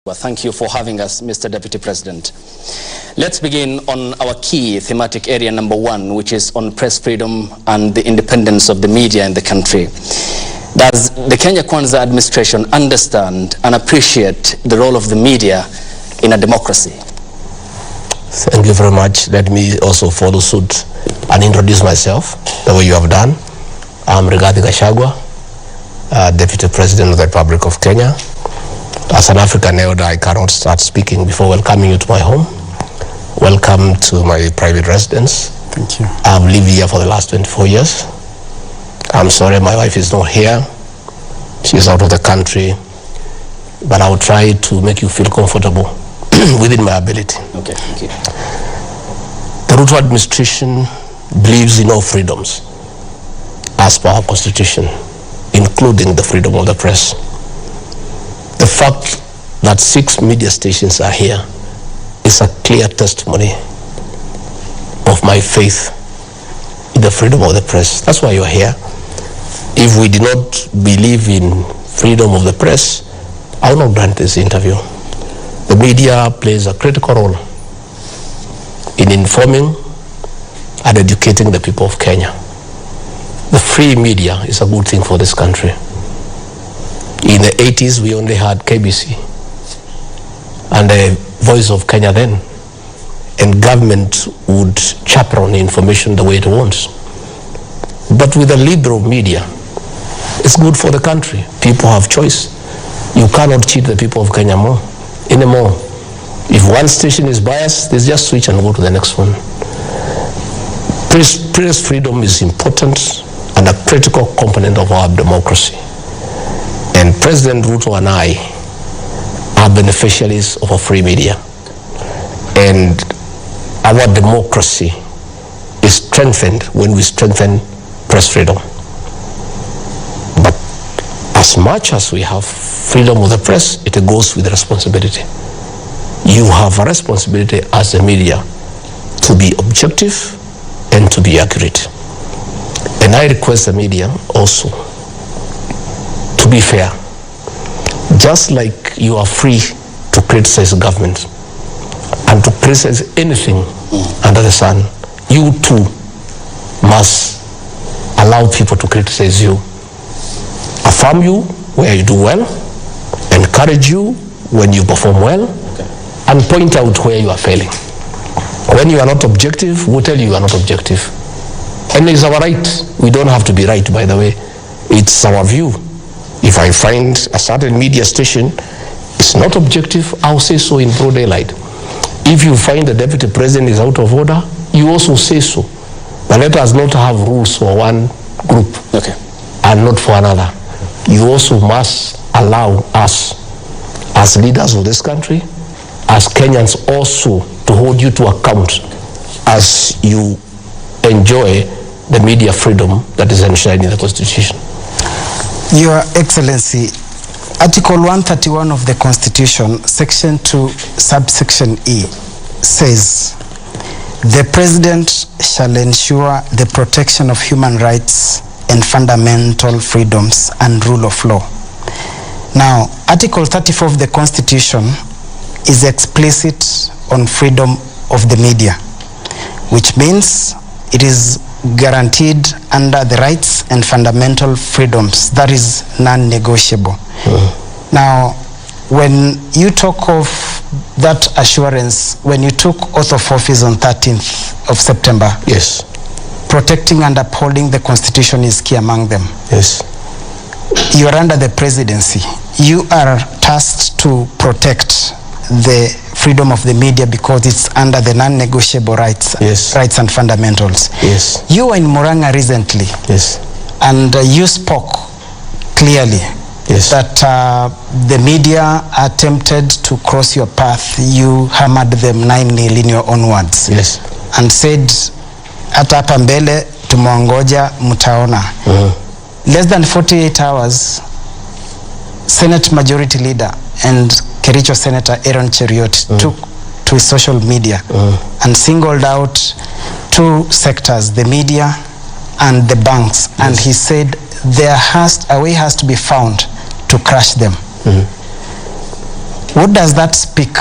Well, thank you for having us, Mr. Deputy President. Let's begin on our key thematic area number 1, which is on press freedom and the independence of the media in the country. Does the Kenya Kwanza administration understand and appreciate the role of the media in a democracy? Thank you very much. Let me also follow suit and introduce myself the way you have done. I'm Gachagua, Deputy President of the Republic of Kenya. As an African elder, I cannot start speaking before welcoming you to my home. Welcome to my private residence. Thank you. I've lived here for the last 24 years. I'm sorry my wife is not here. She's out of the country. But I will try to make you feel comfortable within my ability. Okay, thank you. The Ruto administration believes in all freedoms as per our constitution, including the freedom of the press. The fact that 6 media stations are here is a clear testimony of my faith in the freedom of the press. That's why you're here. If we did not believe in freedom of the press, I will not grant this interview. The media plays a critical role in informing and educating the people of Kenya. The free media is a good thing for this country. In the 80s, we only had KBC and the Voice of Kenya then, and government would chaperone information the way it wants. But with a liberal media, it's good for the country. People have choice. You cannot cheat the people of Kenya anymore. If one station is biased, they just switch and go to the next one. Press freedom is important and a critical component of our democracy. And President Ruto and I are beneficiaries of a free media. And our democracy is strengthened when we strengthen press freedom. But as much as we have freedom of the press, it goes with responsibility. You have a responsibility as a media to be objective and to be accurate. And I request the media also to be fair. Just like you are free to criticize the government and to criticize anything under the sun, you too must allow people to criticize you. Affirm you where you do well, encourage you when you perform well, and point out where you are failing. When you are not objective, we'll tell you are not objective. And it's our right. We don't have to be right, by the way. It's our view. If I find a certain media station is not objective, I'll say so in broad daylight. If you find the Deputy President is out of order, you also say so. But let us not have rules for one group and not for another. You also must allow us, as leaders of this country, as Kenyans also, to hold you to account as you enjoy the media freedom that is enshrined in the Constitution. Your Excellency, Article 131 of the Constitution, Section 2, Subsection E, says, the President shall ensure the protection of human rights and fundamental freedoms and rule of law. Now, Article 34 of the Constitution is explicit on freedom of the media, which means it is guaranteed under the rights and fundamental freedoms. That is non-negotiable. Now, when you talk of that assurance, when you took oath of office on 13th of September, yes, protecting and upholding the Constitution is key among them. Yes. You are under the presidency. You are tasked to protect the freedom of the media because it's under the non-negotiable rights, yes, rights and fundamentals. Yes. You were in Murang'a recently, yes, and you spoke clearly, yes, that the media attempted to cross your path. You hammered them 9-0 in your own words, yes, and said, hata hapa mbele tumeongoja mtaona. Less than 48 hours, Senate Majority Leader and Kericho Senator Aaron Cheriot took to his social media and singled out 2 sectors, the media and the banks, yes, and he said a way has to be found to crush them. What does that speak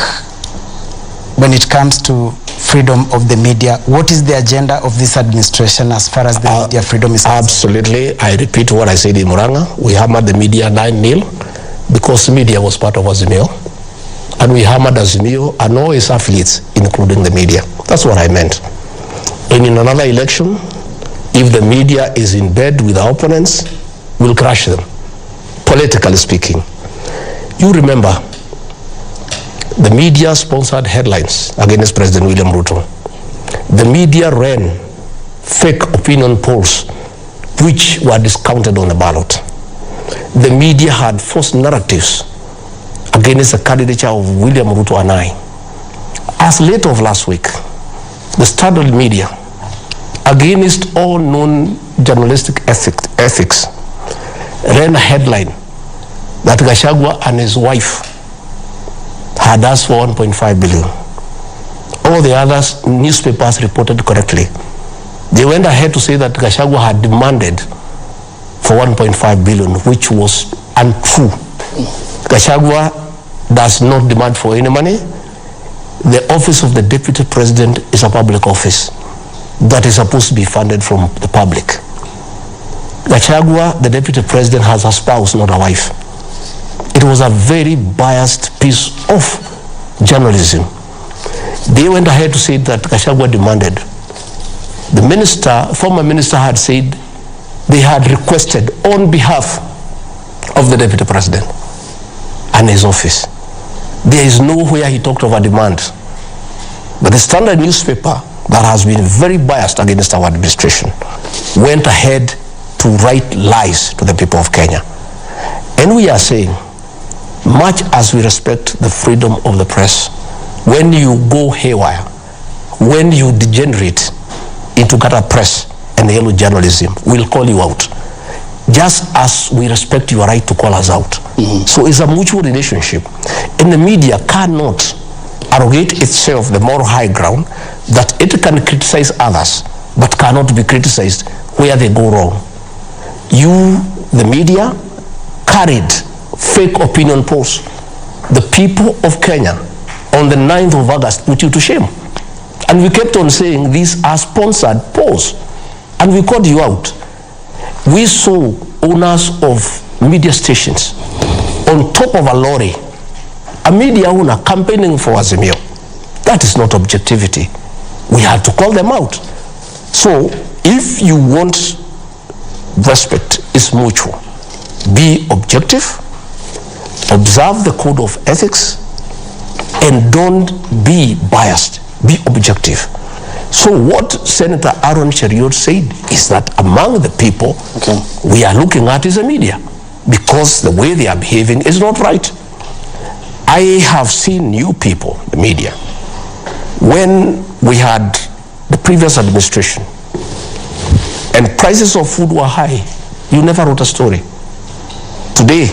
when it comes to freedom of the media? What is the agenda of this administration as far as the media freedom is concerned? Absolutely. I repeat what I said in Muranga. We hammered the media 9-0 because media was part of Azimio. And we hammered Azimio and all its affiliates, including the media. That's what I meant. And in another election, if the media is in bed with our opponents, we'll crush them, politically speaking. You remember, the media sponsored headlines against President William Ruto. The media ran fake opinion polls which were discounted on the ballot. The media had false narratives against the candidature of William Ruto and I. As late of last week, the Standard media, against all known journalistic ethics, ran a headline that Gachagua and his wife had asked for 1.5 billion. All the other newspapers reported correctly. They went ahead to say that Gachagua had demanded for 1.5 billion, which was untrue. Gachagua does not demand for any money. The office of the Deputy President is a public office that is supposed to be funded from the public. Gachagua, the Deputy President, has a spouse, not a wife. It was a very biased piece of journalism. They went ahead to say that Gachagua demanded. The minister, former minister, had said they had requested on behalf of the Deputy President and his office. There is nowhere he talked of a demand. But the Standard newspaper, that has been very biased against our administration, went ahead to write lies to the people of Kenya. And we are saying, much as we respect the freedom of the press, when you go haywire, when you degenerate into gutter press and yellow journalism, we'll call you out. Just as we respect your right to call us out. So it's a mutual relationship. And the media cannot arrogate itself the moral high ground that it can criticize others, but cannot be criticized where they go wrong. You, the media, carried fake opinion polls. The people of Kenya on the 9th of August put you to shame. And we kept on saying these are sponsored polls. And we called you out. We saw owners of media stations on top of a lorry, a media owner campaigning for Azimio. That is not objectivity. We had to call them out. So if you want respect, it's mutual. Be objective, observe the code of ethics, and don't be biased. Be objective. So what Senator Aaron Cheriot said is that among the people we are looking at is the media, because the way they are behaving is not right. I have seen new people, the media, when we had the previous administration and prices of food were high, you never wrote a story. Today,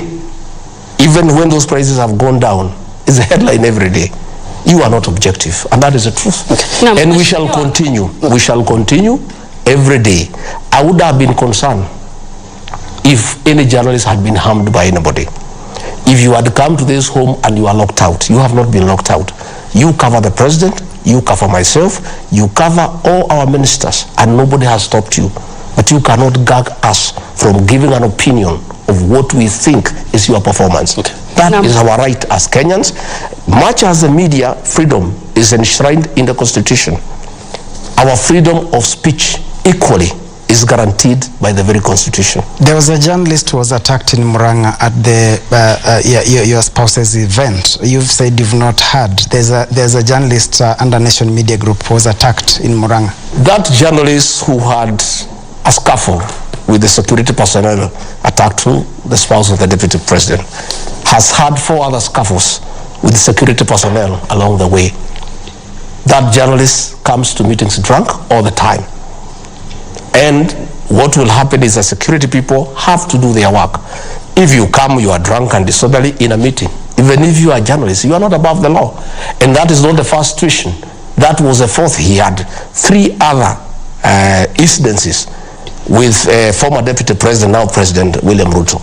even when those prices have gone down, it's a headline every day. You are not objective, and that is the truth. Now, and we shall continue. We shall continue every day. I would have been concerned if any journalist had been harmed by anybody. If you had come to this home and you are locked out, you have not been locked out. You cover the president, you cover myself, you cover all our ministers, and nobody has stopped you. But you cannot gag us from giving an opinion of what we think is your performance. That is our right as Kenyans. Much as the media freedom is enshrined in the Constitution, our freedom of speech equally is guaranteed by the very Constitution. There was a journalist who was attacked in Muranga at the your spouse's event. You've said you've not heard. There's a journalist under Nation Media Group who was attacked in Muranga. That journalist who had a scuffle with the security personnel attacked the spouse of the Deputy President has had 4 other scuffles with the security personnel along the way. That journalist comes to meetings drunk all the time. And what will happen is the security people have to do their work. If you come, you are drunk and disorderly in a meeting, even if you are a journalist, you are not above the law. And that is not the first situation. That was the 4th. He had 3 other incidences with former Deputy President, now President William Ruto.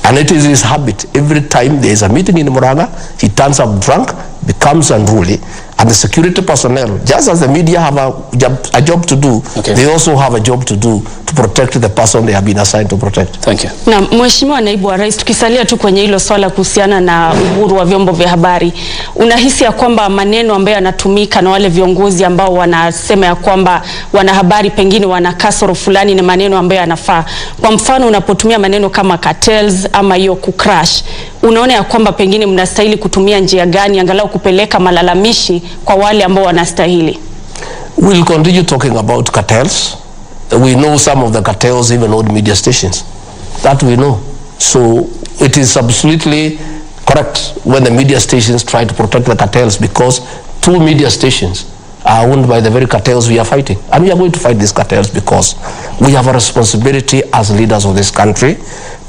And it is his habit. Every time there is a meeting in Murang'a, he turns up drunk, becomes unruly, and the security personnel, just as the media have a job to do, they also have a job to do to protect the person they have been assigned to protect. Thank you. Na Mheshimiwa Naibu wa Rais, tukisalia tu kwenye hilo swala kuhusiana na uhuru wa vyombo vya habari, unahisi ya kwamba maneno ambayo yanatumika na wale viongozi ambao wanasema ya kwamba wanahabari pengine wana kasoro fulani ni maneno ambayo yanafaa? Kwa mfano, unapotumia maneno kama cartels ama hiyo kucrash, unaona ya kwamba pengine mnastahili kutumia njia gani angalau kupeleka malalamishi kwa wale ambao wanastahili? We'll continue talking about cartels. We know some of the cartels even own media stations. That we know. So it is absolutely correct when the media stations try to protect the cartels, because 2 media stations are owned by the very cartels we are fighting. And we are going to fight these cartels because we have a responsibility as leaders of this country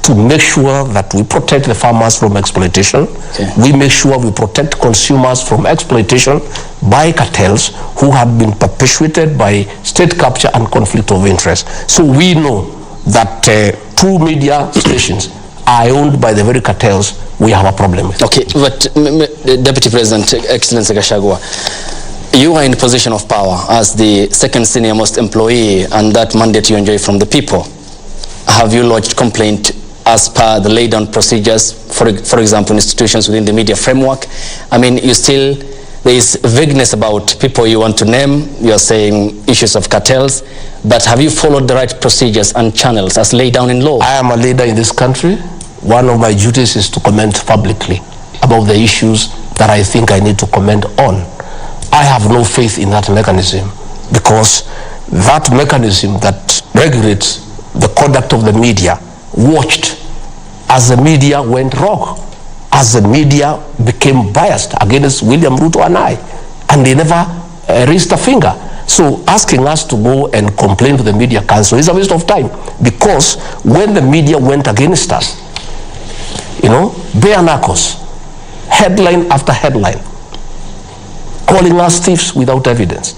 to make sure that we protect the farmers from exploitation. We make sure we protect consumers from exploitation by cartels who have been perpetuated by state capture and conflict of interest. So we know that 2 media stations are owned by the very cartels we have a problem with. Okay, but Deputy President, Excellency Gachagua, you are in position of power as the second senior most employee, and that mandate you enjoy from the people. Have you lodged complaint as per the laid down procedures, for example, institutions within the media framework? I mean, there is vagueness about people you want to name. You are saying issues of cartels, but have you followed the right procedures and channels as laid down in law? I am a leader in this country. One of my duties is to comment publicly about the issues that I think I need to comment on. I have no faith in that mechanism, because that mechanism that regulates the conduct of the media watched as the media went wrong, as the media became biased against William Ruto and they never raised a finger. So asking us to go and complain to the Media Council is a waste of time, because when the media went against us, bare knuckles, headline after headline, calling us thieves without evidence,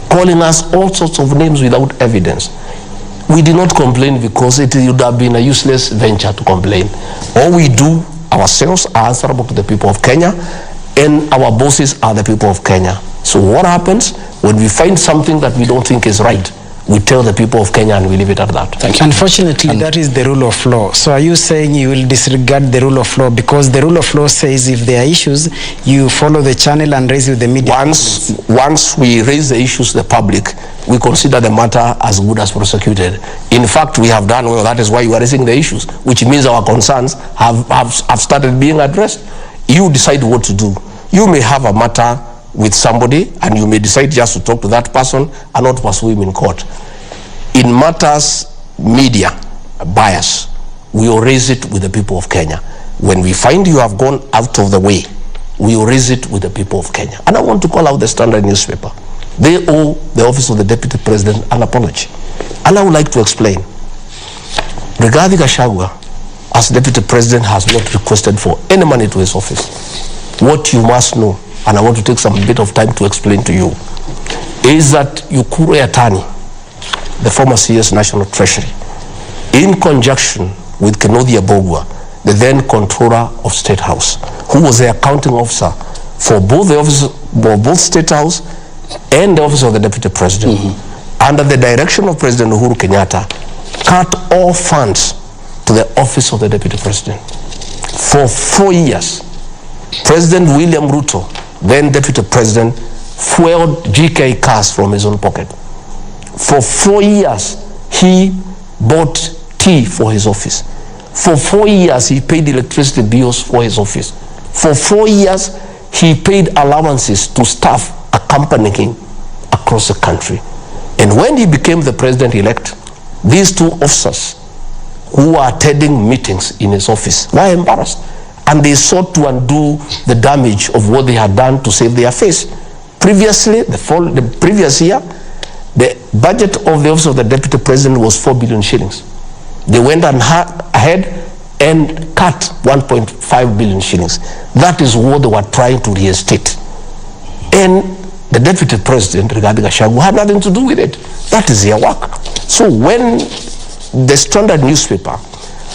calling us all sorts of names without evidence, we did not complain because it would have been a useless venture to complain. All we do ourselves are answerable to the people of Kenya, and our bosses are the people of Kenya. So what happens when we find something that we don't think is right? We tell the people of Kenya and we leave it at that. Thank you. Unfortunately, that is the rule of law. So are you saying you will disregard the rule of law? Because the rule of law says if there are issues, you follow the channel and raise with the media. Once we raise the issues to the public, we consider the matter as good as prosecuted. In fact, we have done well. That is why you are raising the issues, which means our concerns have started being addressed. You decide what to do. You may have a matter with somebody and you may decide just to talk to that person and not pursue him in court. In matters media bias, we will raise it with the people of Kenya. When we find you have gone out of the way, we will raise it with the people of Kenya. And I want to call out the Standard newspaper. They owe the office of the Deputy President an apology. And I would like to explain. Regarding Gachagua, as Deputy President, has not requested for any money to his office. What you must know, and I want to take some bit of time to explain to you, is that Uhuru Yatani, the former CS National Treasury, in conjunction with Kenodia Bogwa, the then Controller of State House, who was the accounting officer for both the office, both State House and the office of the Deputy President, under the direction of President Uhuru Kenyatta, cut all funds to the office of the Deputy President. For 4 years, President William Ruto, then Deputy President, fueled GK cars from his own pocket. For 4 years, he bought tea for his office. For 4 years, he paid electricity bills for his office. For 4 years, he paid allowances to staff accompanying him across the country. And when he became the president-elect, these 2 officers who were attending meetings in his office were embarrassed, and they sought to undo the damage of what they had done to save their face. Previously, the previous year, the budget of the office of the Deputy President was 4 billion shillings. They went ahead and cut 1.5 billion shillings. That is what they were trying to reinstate. And the Deputy President, regarding Gachagua, had nothing to do with it. That is their work. So when the Standard newspaper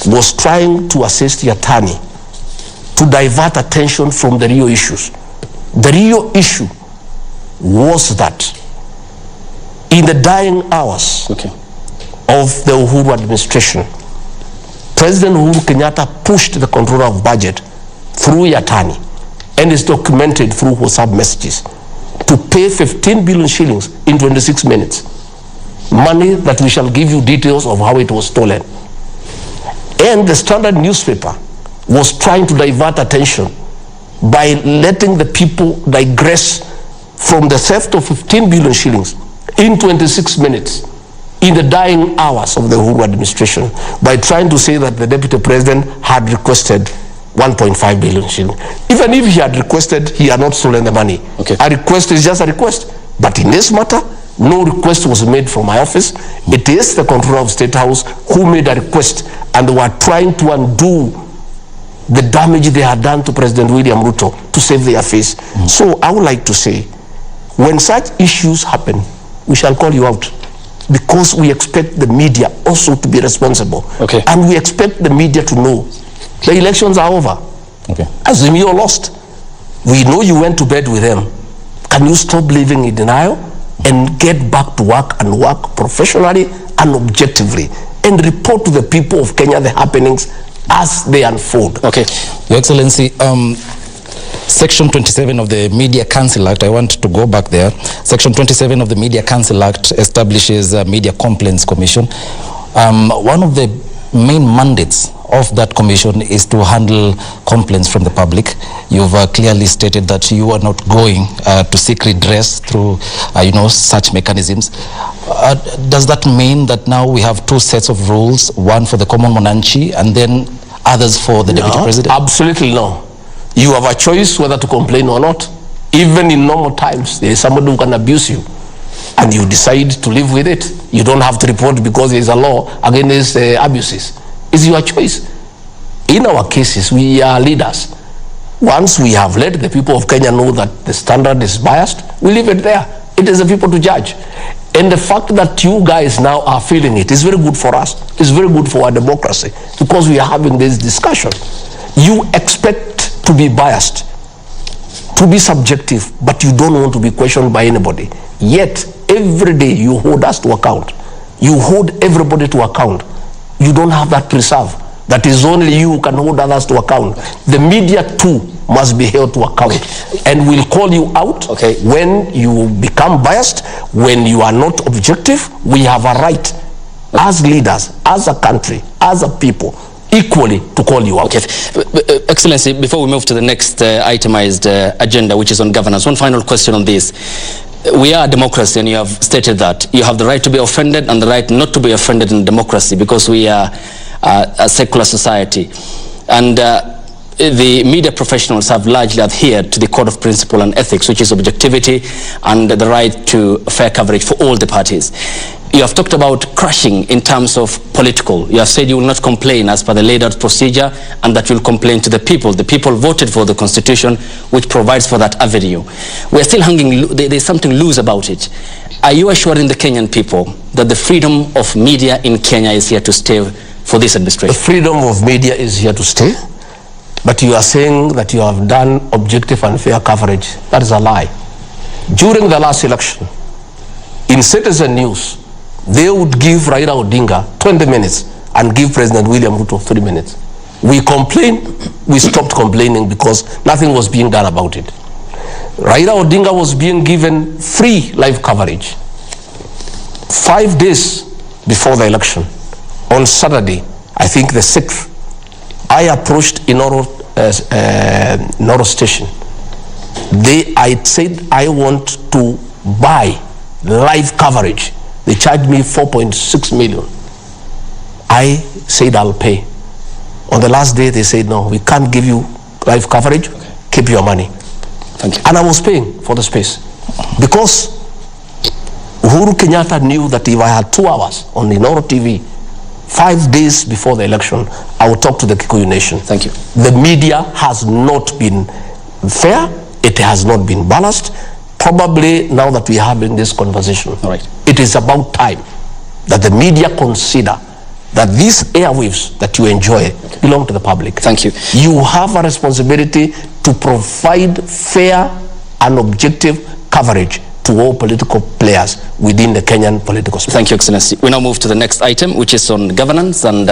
was trying to assist Yatani to divert attention from the real issues. The real issue was that in the dying hours of the Uhuru administration, President Uhuru Kenyatta pushed the controller of budget through Yatani, and is documented through WhatsApp messages, to pay 15 billion shillings in 26 minutes. Money that we shall give you details of how it was stolen. And the Standard newspaper was trying to divert attention by letting the people digress from the theft of 15 billion shillings in 26 minutes in the dying hours of the Uhuru administration, by trying to say that the deputy president had requested 1.5 billion shillings. Even if he had requested, he had not stolen the money. A request is just a request. But in this matter, no request was made from my office. It is the controller of State House who made a request, and they were trying to undo the damage they had done to President William Ruto to save their face. So I would like to say, when such issues happen, we shall call you out, because we expect the media also to be responsible. And we expect the media to know the elections are over. Azimio lost. We know you went to bed with them. Can you stop living in denial and get back to work, and work professionally and objectively, and report to the people of Kenya the happenings as they unfold? Your Excellency, Section 27 of the Media Council Act, I want to go back there. Section 27 of the Media Council Act establishes a Media Complaints Commission. One of the main mandates of that commission is to handle complaints from the public. You've clearly stated that you are not going to seek redress through, such mechanisms. Does that mean that now we have two sets of rules, one for the common mwananchi and then others for the deputy president? Absolutely no. You have a choice whether to complain or not. Even in normal times, there is somebody who can abuse you, and you decide to live with it. You don't have to report because there is a law against abuses. It's your choice. In our cases, we are leaders. Once we have let the people of Kenya know that the Standard is biased, we leave it there. It is the people to judge. And the fact that you guys now are feeling it is very good for us. It's very good for our democracy, because we are having this discussion. You expect to be biased, to be subjective, but you don't want to be questioned by anybody. Yet, every day you hold us to account. You hold everybody to account. You don't have that reserve. That is only you who can hold others to account. The media too must be held to account. And we'll call you out when you become biased, when you are not objective. We have a right as leaders, as a country, as a people, equally to call you out. Excellency, before we move to the next itemized agenda, which is on governance, one final question on this. We are a democracy, and you have stated that you have the right to be offended and the right not to be offended in democracy, because we are a secular society. And the media professionals have largely adhered to the code of principle and ethics, which is objectivity and the right to fair coverage for all the parties. You have talked about crushing in terms of political. You have said you will not complain as per the laid out procedure, and that you will complain to the people. The people voted for the constitution, which provides for that avenue. We are still hanging, there's something loose about it. Are you assuring the Kenyan people that the freedom of media in Kenya is here to stay for this administration? The freedom of media is here to stay, but you are saying that you have done objective and fair coverage. That is a lie. During the last election, in Citizen News, they would give Raila Odinga 20 minutes and give President William Ruto 3 minutes. We complained, we stopped complaining because nothing was being done about it. Raila Odinga was being given free live coverage. 5 days before the election, on Saturday, I think the 6th, I approached Inoro station. I said I want to buy live coverage. They charged me 4.6 million. I said I'll pay. On the last day, they said, no, we can't give you live coverage. Keep your money. Thank you. And I was paying for the space. Because Uhuru Kenyatta knew that if I had 2 hours on Inoro TV, 5 days before the election, I would talk to the Kikuyu nation. Thank you. The media has not been fair. It has not been balanced. Probably now that we are having this conversation, it is about time that the media consider that these airwaves that you enjoy belong to the public. Thank you. You have a responsibility to provide fair and objective coverage to all political players within the Kenyan political space. Thank you, Excellency. We now move to the next item, which is on governance and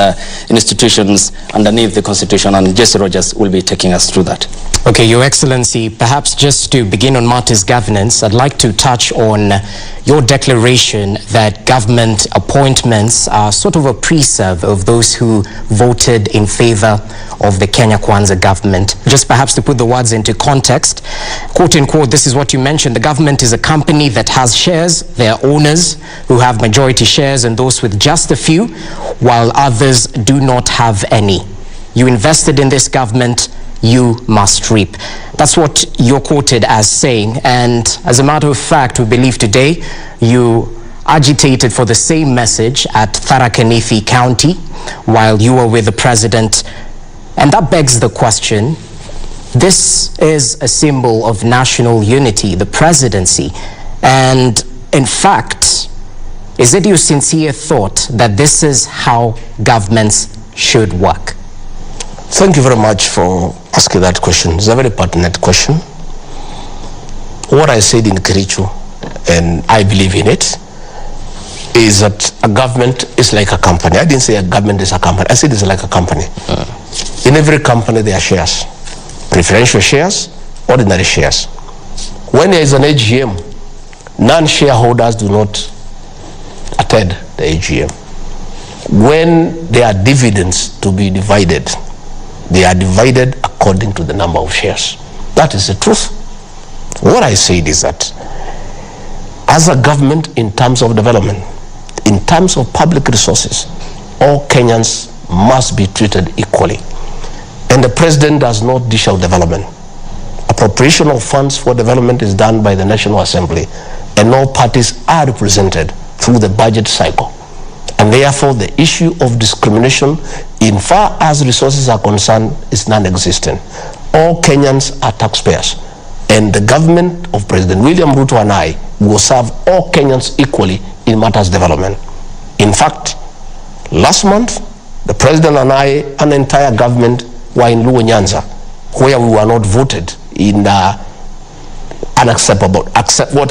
institutions underneath the Constitution, and Jesse Rogers will be taking us through that. Okay, Your Excellency, perhaps just to begin on matters governance, I'd like to touch on your declaration that government appointments are sort of a preserve of those who voted in favor of the Kenya Kwanza government. Just perhaps to put the words into context, quote unquote, this is what you mentioned: the government is a company that has shares, their owners who have majority shares and those with just a few, while others do not have any. You invested in this government, you must reap. That's what you're quoted as saying, and as a matter of fact, we believe today you agitated for the same message at Tharaka Nithi County while you were with the president, and that begs the question, this is a symbol of national unity, the presidency, and in fact, is it your sincere thought that this is how governments should work? Thank you very much for asking that question. It's a very pertinent question. What I said in Kericho, and I believe in it, is that a government is like a company. I didn't say a government is a company. I said it's like a company. In every company there are shares. Preferential shares, ordinary shares. When there is an AGM, non-shareholders do not attend the AGM. When there are dividends to be divided, they are divided according to the number of shares. That is the truth. What I said is that as a government, in terms of development, in terms of public resources, all Kenyans must be treated equally. And the president does not dish out development. Appropriation of funds for development is done by the National Assembly, and all parties are represented through the budget cycle. And therefore, the issue of discrimination, in far as resources are concerned, is non-existent. All Kenyans are taxpayers, and the government of President William Ruto and I will serve all Kenyans equally in matters development. In fact, last month, the president and I and the entire government were in Luo Nyanza, where we were not voted in what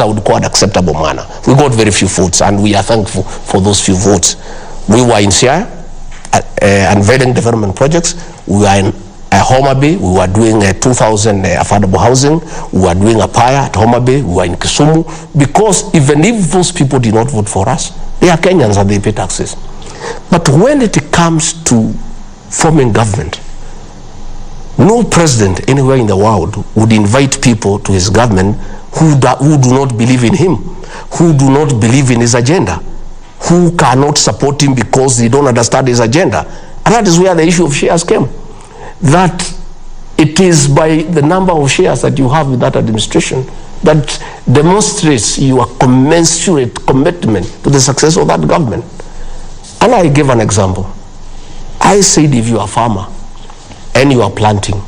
I would call an acceptable manner. We got very few votes, and we are thankful for those few votes. We were in Siaya, unveiling development projects. We were in Homa Bay. We were doing 2,000 affordable housing. We were doing a PIA at Homa Bay. We were in Kisumu. Because even if those people did not vote for us, they are Kenyans and they pay taxes. But when it comes to forming government, no president anywhere in the world would invite people to his government who do not believe in him, who do not believe in his agenda, who cannot support him because they don't understand his agenda. And that is where the issue of shares came. That it is by the number of shares that you have with that administration that demonstrates your commensurate commitment to the success of that government. And I give an example. I said if you are a farmer and you are planting,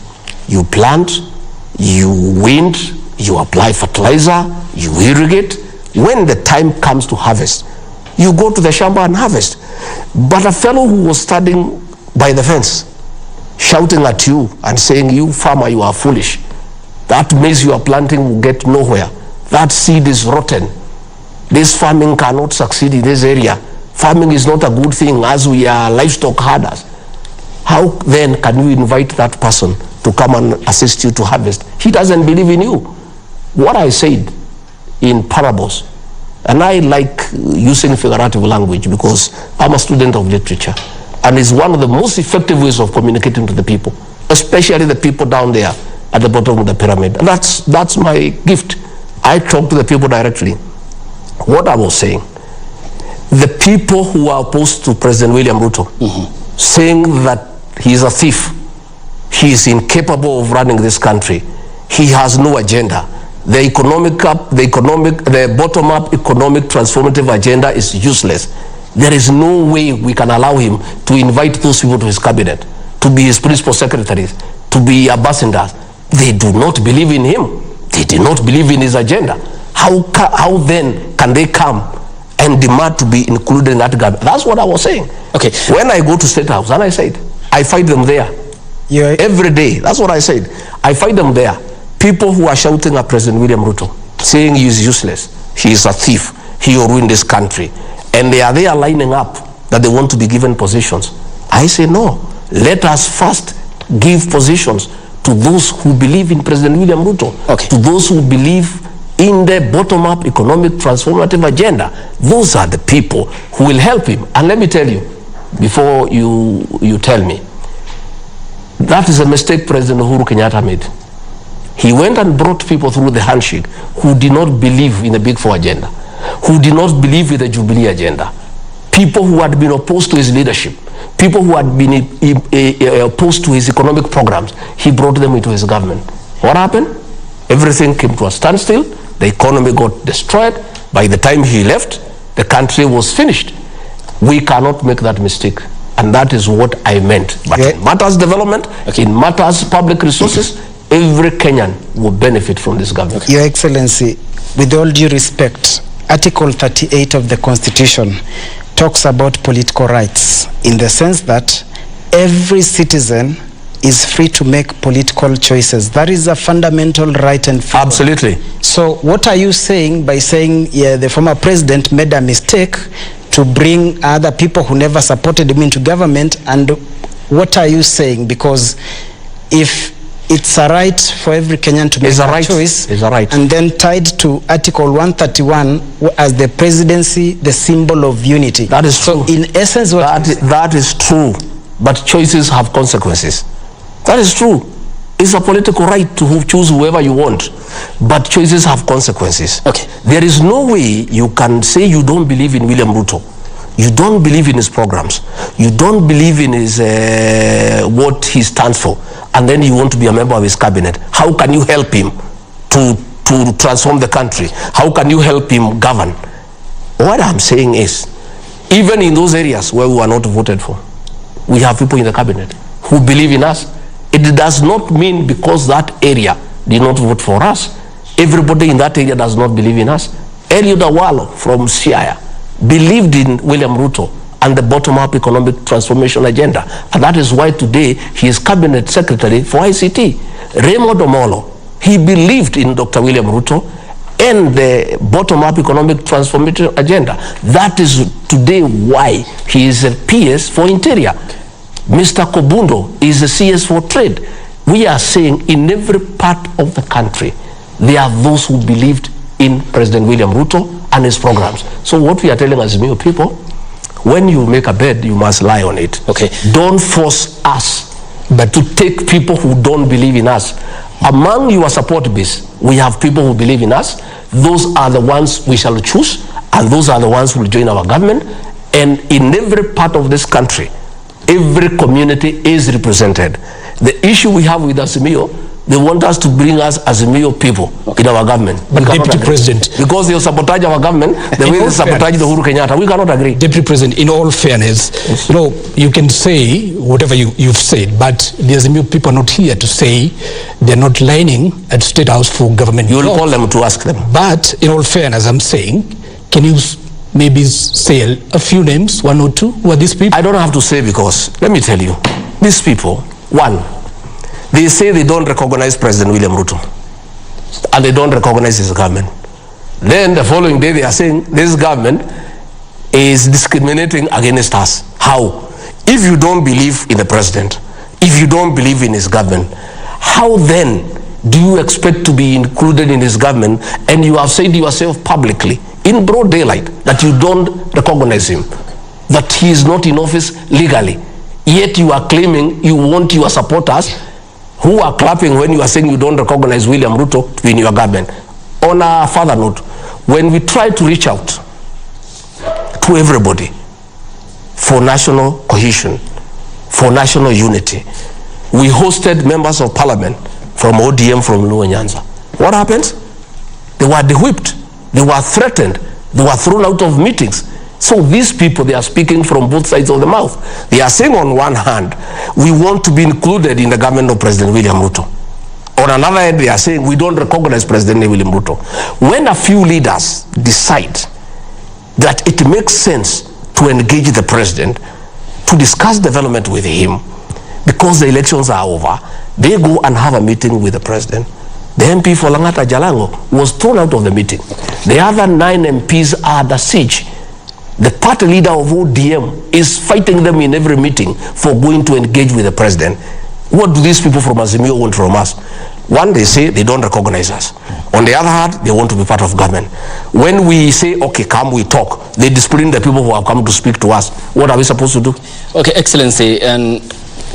you plant, you wind, you apply fertilizer, you irrigate. When the time comes to harvest, you go to the shamba and harvest. But a fellow who was standing by the fence, shouting at you and saying, you farmer, you are foolish. That maize you are planting will get nowhere. That seed is rotten. This farming cannot succeed in this area. Farming is not a good thing as we are livestock herders. How then can you invite that person to come and assist you to harvest? He doesn't believe in you. What I said in parables, and I like using figurative language because I'm a student of literature, and it's one of the most effective ways of communicating to the people, especially the people down there at the bottom of the pyramid. And that's my gift. I talk to the people directly. What I was saying, the people who are opposed to President William Ruto, saying that he is a thief, he is incapable of running this country, he has no agenda, the bottom-up economic transformative agenda is useless. There is no way we can allow him to invite those people to his cabinet, to be his principal secretaries, to be ambassadors. They do not believe in him. They do not believe in his agenda. How then can they come and demand to be included in that government. That's what I was saying. Okay. When I go to State House, and I said, I fight them there. Every day. That's what I said. I fight them there. People who are shouting at President William Ruto, saying he is useless, he is a thief, he will ruin this country. And they are there lining up that they want to be given positions. I say no. Let us first give positions to those who believe in President William Ruto, to those who believe in the bottom-up economic transformative agenda. Those are the people who will help him. And let me tell you, before you tell me, that is a mistake President Uhuru Kenyatta made. He went and brought people through the handshake who did not believe in the Big Four agenda, who did not believe in the Jubilee agenda, people who had been opposed to his leadership, people who had been opposed to his economic programs. He brought them into his government. What happened? Everything came to a standstill. The economy got destroyed. By the time he left, the country was finished. We cannot make that mistake. And that is what I meant. But in matters development, in matters public resources, every Kenyan will benefit from this government. Your Excellency, with all due respect, Article 38 of the Constitution talks about political rights in the sense that every citizen is free to make political choices. That is a fundamental right and freedom. Absolutely. So what are you saying by saying the former president made a mistake to bring other people who never supported him into government? And what are you saying? Because if it's a right for every Kenyan to make a choice, and then tied to Article 131 as the presidency, the symbol of unity. That is true. So in essence, that is true, but choices have consequences. That is true. It's a political right to choose whoever you want, but choices have consequences. Okay. There is no way you can say you don't believe in William Ruto. You don't believe in his programs. You don't believe in his what he stands for, and then you want to be a member of his cabinet. How can you help him to transform the country? How can you help him govern? What I'm saying is, even in those areas where we are not voted for, we have people in the cabinet who believe in us. It does not mean because that area did not vote for us, everybody in that area does not believe in us. Eliud Awalo from Siaya believed in William Ruto and the bottom-up economic transformation agenda. And that is why today he is cabinet secretary for ICT. Raymond Omolo, he believed in Dr. William Ruto and the bottom-up economic transformation agenda. That is today why he is a PS for Interior. Mr. Kobundo is a CS for Trade. We are saying in every part of the country, there are those who believed in President William Ruto and his programs. So what we are telling Azimio people, when you make a bed, you must lie on it. Okay. Don't force us but to take people who don't believe in us. Among your support base, we have people who believe in us. Those are the ones we shall choose, and those are the ones who will join our government. And in every part of this country, every community is represented. The issue we have with Azimio, they want us to bring us Azimio people in our government. But Deputy President, because they sabotage our government the way they sabotage the Uhuru Kenyatta, we cannot agree. Deputy President, in all fairness, you know, you can say whatever you've said, but the Azimio people are not here to say they're not lining at State House for government. You will call them to ask them. But in all fairness, I'm saying, can you maybe say a few names, one or two? Who are these people? I don't have to say, because let me tell you, these people, one, they say they don't recognize President William Ruto and they don't recognize his government. Then the following day they are saying this government is discriminating against us. How? If you don't believe in the president, if you don't believe in his government, how then do you expect to be included in his government, and you have said yourself publicly in broad daylight that you don't recognize him, that he is not in office legally, yet you are claiming you want your supporters who are clapping when you are saying you don't recognize William Ruto to be in your government. On a further note, when we try to reach out to everybody for national cohesion, for national unity, we hosted members of parliament from ODM from Luo Nyanza. What happens? They were de-whipped, they were threatened, they were thrown out of meetings. So these people, they are speaking from both sides of the mouth. They are saying on one hand, we want to be included in the government of President William Ruto. On another hand, they are saying we don't recognize President William Ruto. When a few leaders decide that it makes sense to engage the president, to discuss development with him, because the elections are over. They go and have a meeting with the president. The MP for Langata Jalango was thrown out of the meeting. The other 9 MPs are under siege. The party leader of ODM is fighting them in every meeting for going to engage with the president. What do these people from Azimio want from us? One, they say they don't recognize us. On the other hand, they want to be part of government. When we say, okay, come, we talk, they discipline the people who have come to speak to us. What are we supposed to do? Okay, Excellency, and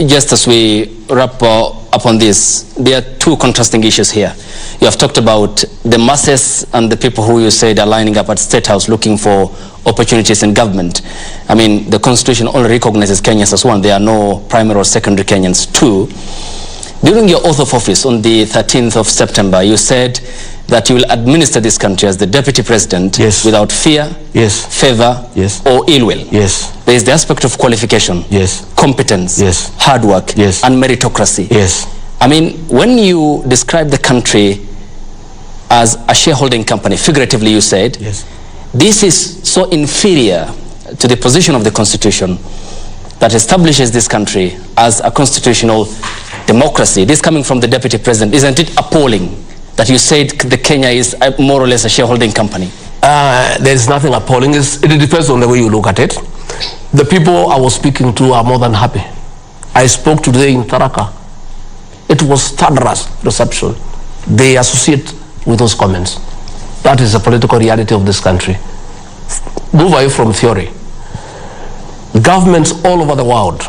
just as we wrap up on this, there are two contrasting issues here. You have talked about the masses and the people who you said are lining up at State House looking for opportunities in government. I mean, the Constitution only recognizes Kenyans as one. There are no primary or secondary Kenyans. Two, during your oath of office on the 13th of September, you said that you will administer this country as the Deputy President without fear, favor, or ill will. There is the aspect of qualification, competence, hard work, and meritocracy. I mean, when you describe the country as a shareholding company, figuratively you said, this is so inferior to the position of the Constitution that establishes this country as a constitutional democracy. This coming from the Deputy President, isn't it appalling that you said the Kenya is more or less a shareholding company? There is nothing appalling. It depends on the way you look at it. The people I was speaking to are more than happy. I spoke today in Tharaka. It was thunderous reception. They associate with those comments. That is the political reality of this country. Move away from theory. Governments all over the world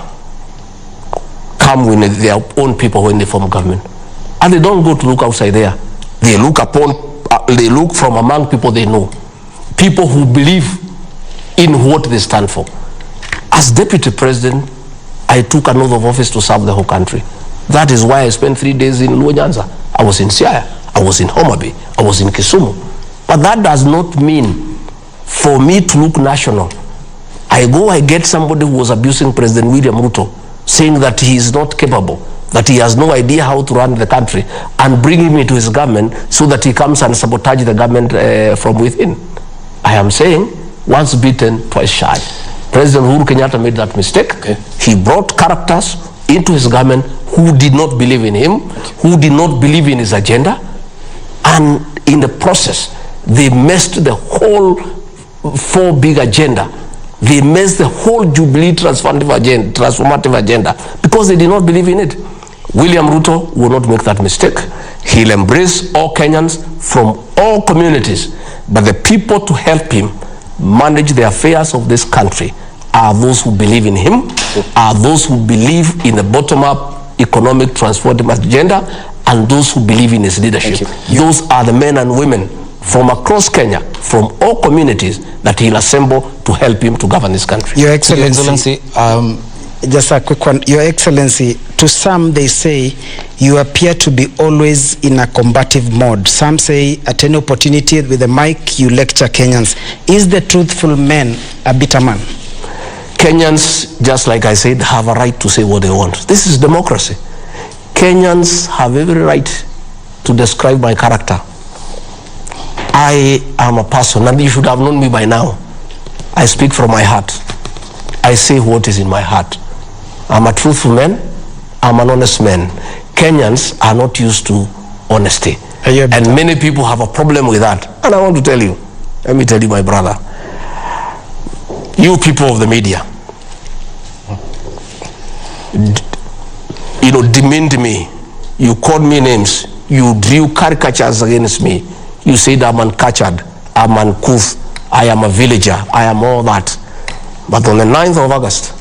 come with their own people when they form government. And they don't go to look outside there. They look from among people they know. People who believe in what they stand for. As Deputy President, I took an oath of office to serve the whole country. That is why I spent 3 days in Luo Nyanza. I was in Siaya, I was in Homa Bay, I was in Kisumu. But that does not mean for me to look national. I get somebody who was abusing President William Ruto, saying that he is not capable, that he has no idea how to run the country, and bring him into his government so that he comes and sabotage the government from within. I am saying, once bitten, twice shy. President Uhuru Kenyatta made that mistake. He brought characters into his government who did not believe in him, who did not believe in his agenda, and in the process, they messed the whole 4 big agenda. They messed the whole Jubilee transformative agenda because they did not believe in it. William Ruto will not make that mistake. He'll embrace all Kenyans from all communities, but the people to help him manage the affairs of this country are those who believe in him, are those who believe in the bottom-up economic transformative agenda, and those who believe in his leadership. Those are the men and women from across Kenya, from all communities, that he'll assemble to help him to govern this country. Your Excellency, just a quick one. Your Excellency, to some they say you appear to be always in a combative mode. Some say at any opportunity with the mic you lecture Kenyans. Is the truthful man a bitter man? Kenyans, just like I said, have a right to say what they want. This is democracy. Kenyans have every right to describe my character. I am a person, and you should have known me by now. I speak from my heart. I say what is in my heart. I'm a truthful man. I'm an honest man. Kenyans are not used to honesty. And many people have a problem with that. And I want to tell you, let me tell you, my brother, you people of the media, demeaned me. You called me names. You drew caricatures against me. You said I'm uncatchered, I'm uncouth, I am a villager, I am all that. But on the 9th of August,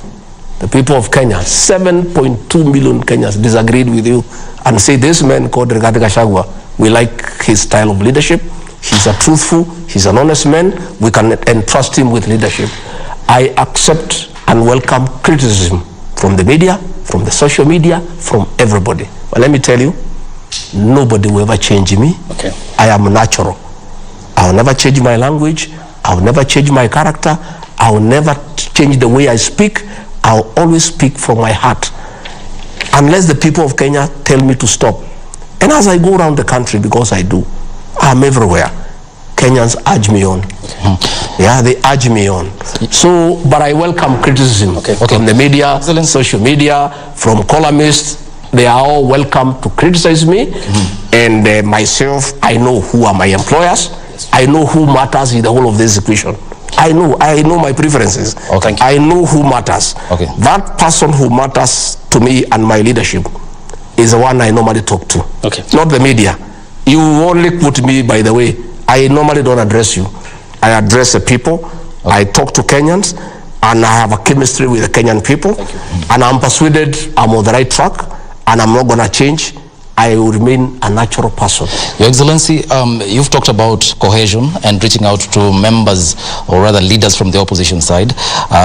the people of Kenya, 7.2 million Kenyans disagreed with you and say this man called Gachagua, we like his style of leadership, he's a truthful, he's an honest man, we can entrust him with leadership. I accept and welcome criticism from the media, from the social media, from everybody. But let me tell you, nobody will ever change me. I am natural. I will never change my language. I will never change my character. I will never change the way I speak. I will always speak from my heart. Unless the people of Kenya tell me to stop. And as I go around the country, because I do, I'm everywhere. Kenyans urge me on. Yeah, they urge me on. So, but I welcome criticism from the media, social media, from columnists. They are all welcome to criticize me. And myself, I know who are my employers. I know who matters in the whole of this equation. I know my preferences. I know who matters. That person who matters to me and my leadership is the one I normally talk to. Not the media. You only quote me, by the way. I normally don't address you. I address the people. I talk to Kenyans, and I have a chemistry with the Kenyan people. And I'm persuaded I'm on the right track, and I'm not going to change. I will remain a natural person. Your Excellency, you've talked about cohesion and reaching out to members, or rather leaders from the opposition side.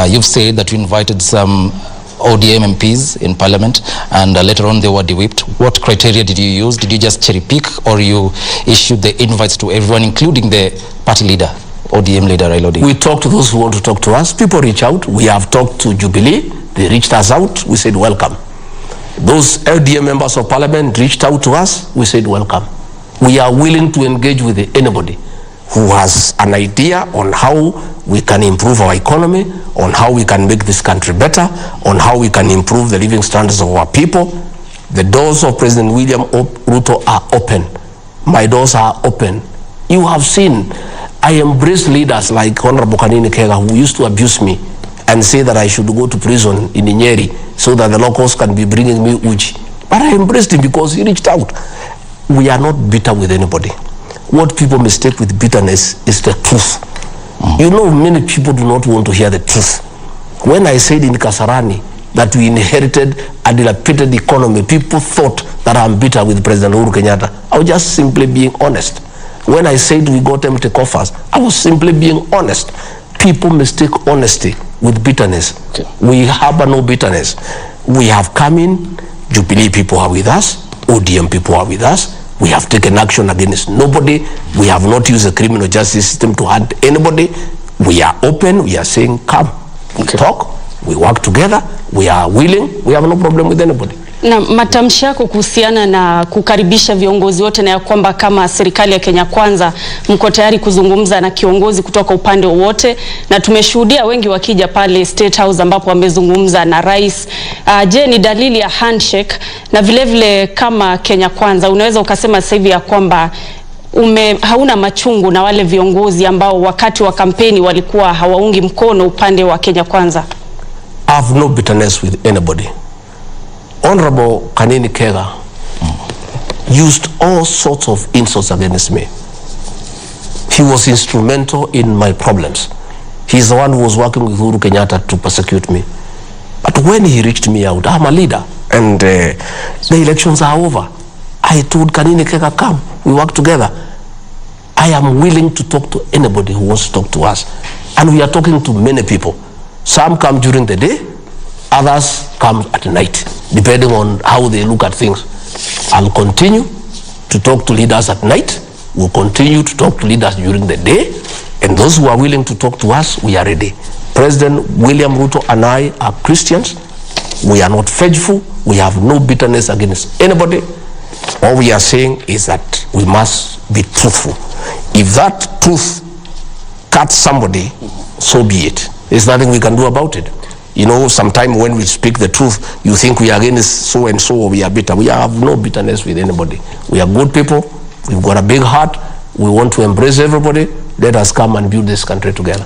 You've said that you invited some ODM MPs in Parliament, and later on they were de-whipped. What criteria did you use? Did you just cherry pick, or you issued the invites to everyone, including the party leader, ODM leader Raila Odinga? We talk to those who want to talk to us. People reach out. We have talked to Jubilee. They reached us out. We said welcome. Those LDM members of Parliament reached out to us. We said welcome. We are willing to engage with anybody who has an idea on how we can improve our economy, on how we can make this country better, on how we can improve the living standards of our people. The doors of President William Ruto are open. My doors are open. You have seen, I embrace leaders like Honorable Kanini Kega, who used to abuse me and say that I should go to prison in Nyeri so that the locals can be bringing me uji. But I embraced him because he reached out. We are not bitter with anybody. What people mistake with bitterness is the truth. You know, many people do not want to hear the truth. When I said in Kasarani that we inherited a dilapidated economy, people thought that I'm bitter with President Uhuru Kenyatta. I was just simply being honest. When I said we got empty coffers, I was simply being honest. People mistake honesty with bitterness. We harbor no bitterness. We have come in, Jubilee people are with us, ODM people are with us. We have taken action against nobody. We have not used the criminal justice system to hunt anybody. We are open. We are saying, come, we talk, we work together. We are willing. We have no problem with anybody. Na matamshi yako kuhusiana na kukaribisha viongozi wote, na ya kwamba kama serikali ya Kenya Kwanza mko tayari kuzungumza na kiongozi kutoka upande wote, na tumeshuhudia wengi wakija pale State House ambapo wamezungumza na rais. Je, ni dalili ya handshake? Na vile vile kama Kenya Kwanza unaweza ukasema sasa hivi ya kwamba hauna machungu na wale viongozi ambao wakati wa kampeni walikuwa hawaungi mkono upande wa Kenya Kwanza? I have no bitterness with anybody. Honorable Kanini Kega used all sorts of insults against me. He was instrumental in my problems. He's the one who was working with Uhuru Kenyatta to persecute me. But when he reached me out, I'm a leader, and the elections are over. I told Kanini Kega, come, we work together. I am willing to talk to anybody who wants to talk to us. And we are talking to many people. Some come during the day, others come at night, depending on how they look at things. I'll continue to talk to leaders at night. We'll continue to talk to leaders during the day. And those who are willing to talk to us, we are ready. President William Ruto and I are Christians. We are not vengeful. We have no bitterness against anybody. All we are saying is that we must be truthful. If that truth cuts somebody, so be it. There's nothing we can do about it. You know, sometimes when we speak the truth, you think we are against so and so, or we are bitter. We have no bitterness with anybody. We are good people. We've got a big heart. We want to embrace everybody. Let us come and build this country together.